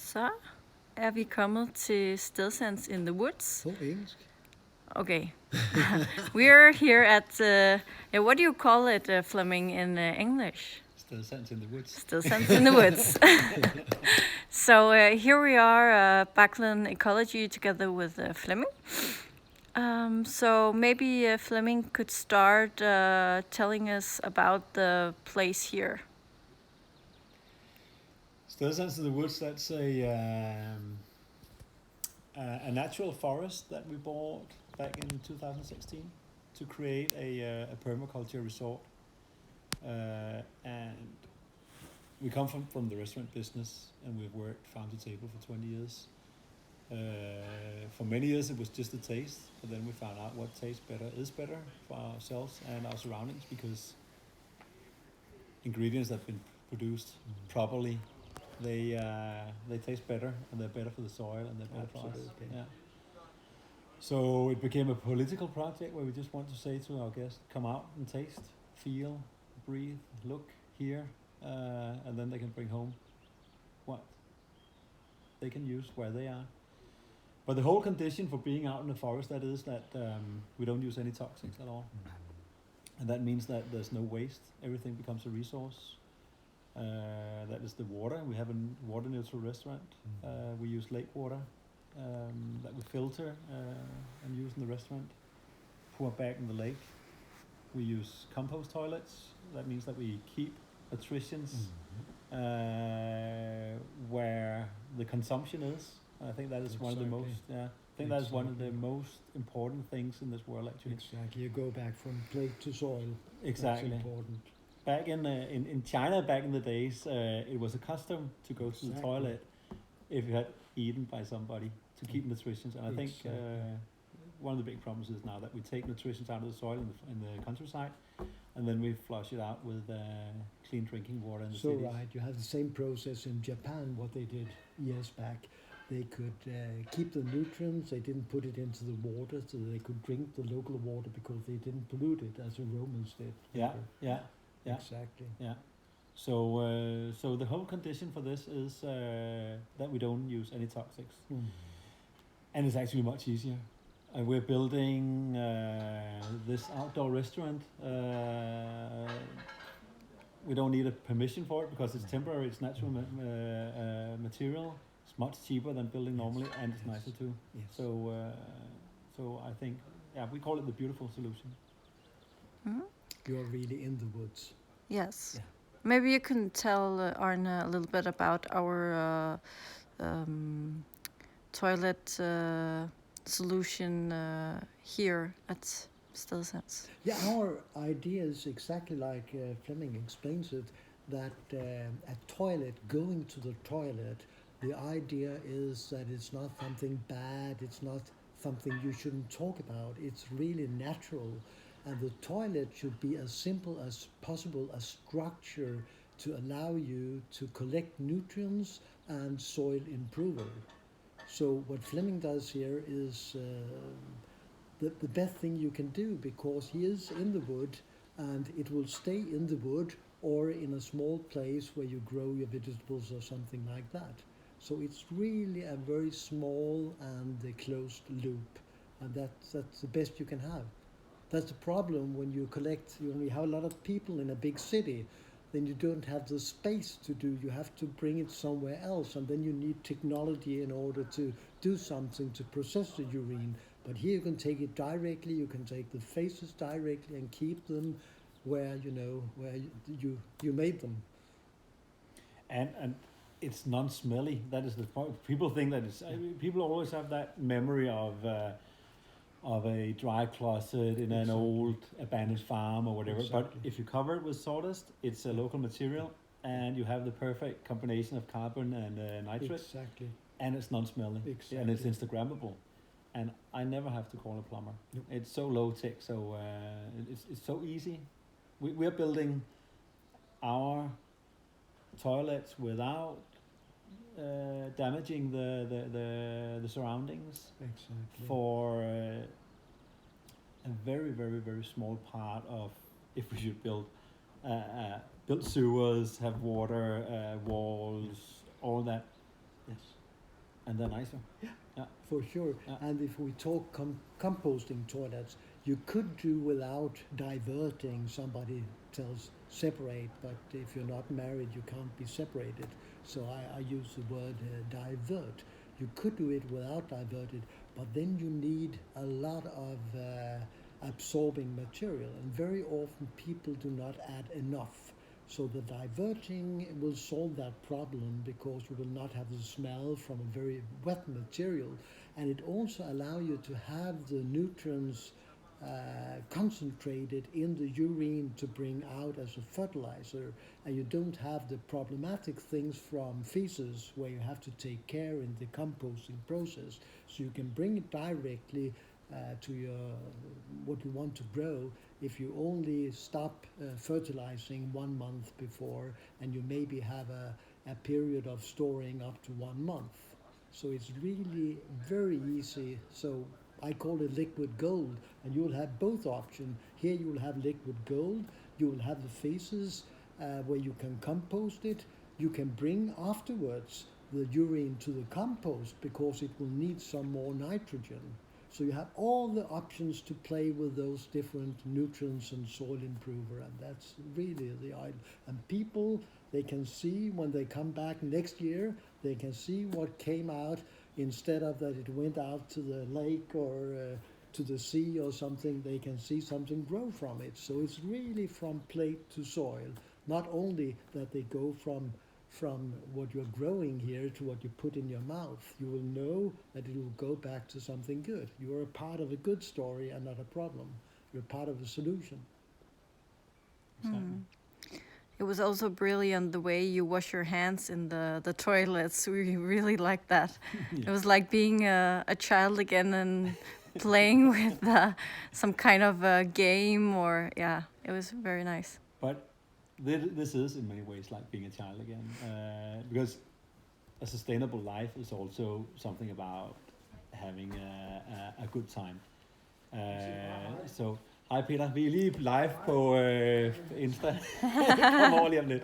Så er vi kommet til Stedsans in the Woods. På engelsk. Okay. We're here at, what do you call it, Flemming, in English? Stedsans in the Woods. Stedsans in the Woods. So here we are, Backland Ecology, together with Flemming. So maybe Flemming could start telling us about the place here. Stedsans in the Woods, that's a natural forest that we bought back in 2016 to create a permaculture resort. And we come from the restaurant business, and we've worked farm to table for 20 years. For many years it was just a taste, but then we found out what tastes better is better for ourselves and our surroundings, because ingredients that have been produced properly, they taste better, and they're better for the soil, and they're better for us. Yeah. So it became a political project where we just want to say to our guests, come out and taste, feel, breathe, look, hear, and then they can bring home what they can use where they are. But the whole condition for being out in the forest, that is that we don't use any toxics at all. And that means that there's no waste. Everything becomes a resource. That is the water. We have a water neutral restaurant. We use lake water that we filter and use in the restaurant, pour back in the lake. We use compost toilets. That means that we keep nutritions where the consumption is. I think that is one of the most. I think that is one of the most important things in this world, actually. Exactly, you go back from plate to soil. Exactly. That's important. Back in China, back in the days, it was a custom to go to the toilet if you had eaten by somebody to keep nutrition. And I think one of the big problems is now that we take nutrition out of the soil in the countryside, and then we flush it out with clean drinking water in the cities. Right, you have the same process in Japan. What they did years back, they could keep the nutrients. They didn't put it into the water, so they could drink the local water because they didn't pollute it as the Romans did. Yeah. Exactly. Yeah. So the whole condition for this is that we don't use any toxics, and it's actually much easier. We're building this outdoor restaurant. We don't need a permission for it because it's temporary. It's natural material. It's much cheaper than building normally, and it's nicer too. Yes. So I think, we call it the beautiful solution. You're really in the woods. Yes. Yeah. Maybe you can tell Arne a little bit about our toilet solution here at Stedsans. Yeah, our idea is exactly like Flemming explains it, that a toilet, going to the toilet, the idea is that it's not something bad, it's not something you shouldn't talk about, it's really natural. And the toilet should be as simple as possible, a structure to allow you to collect nutrients and soil improver. So what Flemming does here is the best thing you can do, because he is in the wood and it will stay in the wood or in a small place where you grow your vegetables or something like that. So it's really a very small and closed loop, and that's the best you can have. That's the problem when you collect, you only have a lot of people in a big city, then you don't have the space to do, you have to bring it somewhere else, and then you need technology in order to do something to process the urine. But here you can take it directly, you can take the faces directly and keep them where you made them. And it's non-smelly. That is the point. People think that it's. People always have that memory of a dry closet in an old abandoned farm or whatever. Exactly. But if you cover it with sawdust, it's a local material, and you have the perfect combination of carbon and nitrate. Exactly. And it's non-smelly. Exactly. And it's Instagrammable. And I never have to call a plumber. Nope. It's so low tech, so it's so easy. We're building our toilets without damaging the surroundings. Exactly. For a very, very, very small part of, if we should build sewers, have water, walls, all that. Yes. And they're nicer. Yeah. For sure. Yeah. And if we talk composting toilets, you could do without diverting. Somebody tells separate, but if you're not married, you can't be separated. So I use the word divert. You could do it without diverted, but then you need a lot of absorbing material, and very often people do not add enough. So the diverting will solve that problem because you will not have the smell from a very wet material, and it also allows you to have the nutrients concentrated in the urine to bring out as a fertilizer, and you don't have the problematic things from feces where you have to take care in the composting process. So you can bring it directly to your what you want to grow if you only stop fertilizing 1 month before, and you maybe have a period of storing up to 1 month. So it's really very easy. So I call it liquid gold, and you will have both options. Here you will have liquid gold, you will have the phases where you can compost it. You can bring afterwards the urine to the compost because it will need some more nitrogen. So you have all the options to play with those different nutrients and soil improver, and that's really the ideal. And people, they can see when they come back next year, they can see what came out instead of that it went out to the lake or to the sea or something. They can see something grow from it. So it's really from plate to soil, not only that they go from what you're growing here to what you put in your mouth. You will know that it will go back to something good. You are a part of a good story and not a problem. You're part of the solution. It was also brilliant the way you wash your hands in the toilets. We really liked that. Yeah. It was like being a child again and playing with some kind of a game, or it was very nice. But this is in many ways like being a child again, because a sustainable life is also something about having a good time. So, hej Peter, vi er lige live på Insta. Kom over lige om lidt.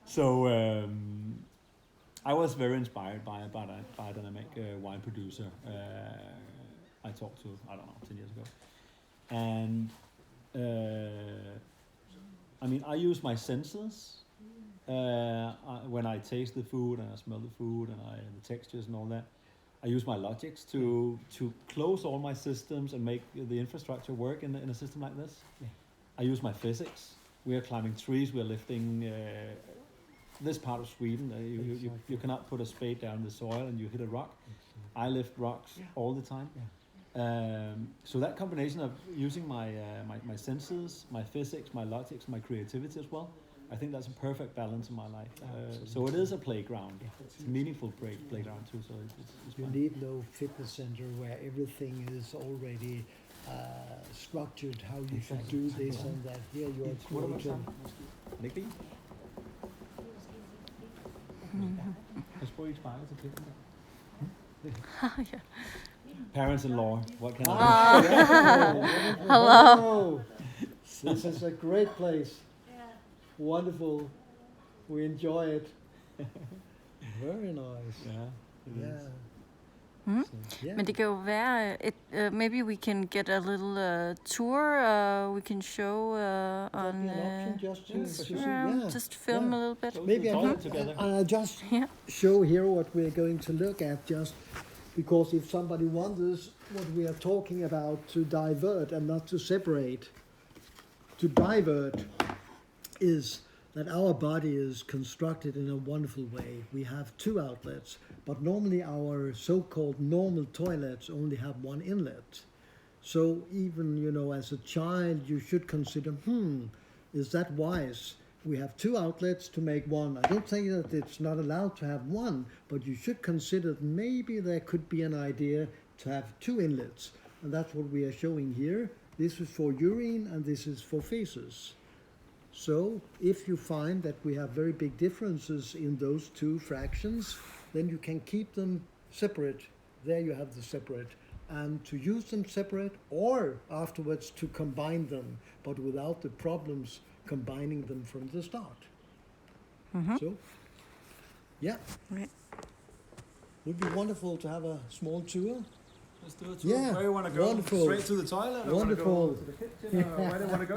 So, I was very inspired by a dynamic wine producer I talked to, I don't know, 10 years ago. And I mean, I use my senses when I taste the food and I smell the food and the textures and all that. I use my logics to close all my systems and make the infrastructure work in a system like this. Yeah. I use my physics. We are climbing trees. We are lifting this part of Sweden. You cannot put a spade down in the soil and you hit a rock. I lift rocks all the time. Yeah. So that combination of using my senses, my physics, my logics, my creativity as well, I think that's a perfect balance in my life. So it is a playground. It's a meaningful playground too. So it's You fun. need no fitness center where everything is already structured, how you should do this and that. Here you are creating. Nicky? Let's put spejlet til Peter. Parents-in-law, what can I do? Hello. This is a great place. Wonderful. We enjoy it. Very nice. Yeah, it is. Yeah. So, Yeah. Men det kan jo være, maybe we can get a little tour we can show That'd on be an option just to see. Instagram, Yeah. just film Yeah. a little bit. Maybe Toilet together. I'll just Yeah. show here what we're going to look at, just because if somebody wonders what we are talking about, to divert and not to separate. To divert is that our body is constructed in a wonderful way. We have 2 outlets, but normally our so-called normal toilets only have 1 inlet. So even, as a child, you should consider, is that wise? We have 2 outlets to make 1. I don't think that it's not allowed to have 1, but you should consider that maybe there could be an idea to have 2 inlets. And that's what we are showing here. This is for urine and this is for feces. So if you find that we have very big differences in those 2 fractions, then you can keep them separate. There you have the separate. And to use them separate or afterwards to combine them, but without the problems combining them from the start. Mm-hmm. So, yeah. Right. would be wonderful to have a small tour. Let's do a tour. Yeah, Where you want to go? wonderful. Straight to the toilet? Or Wonderful. Want to go to the kitchen? Or where do you want to go?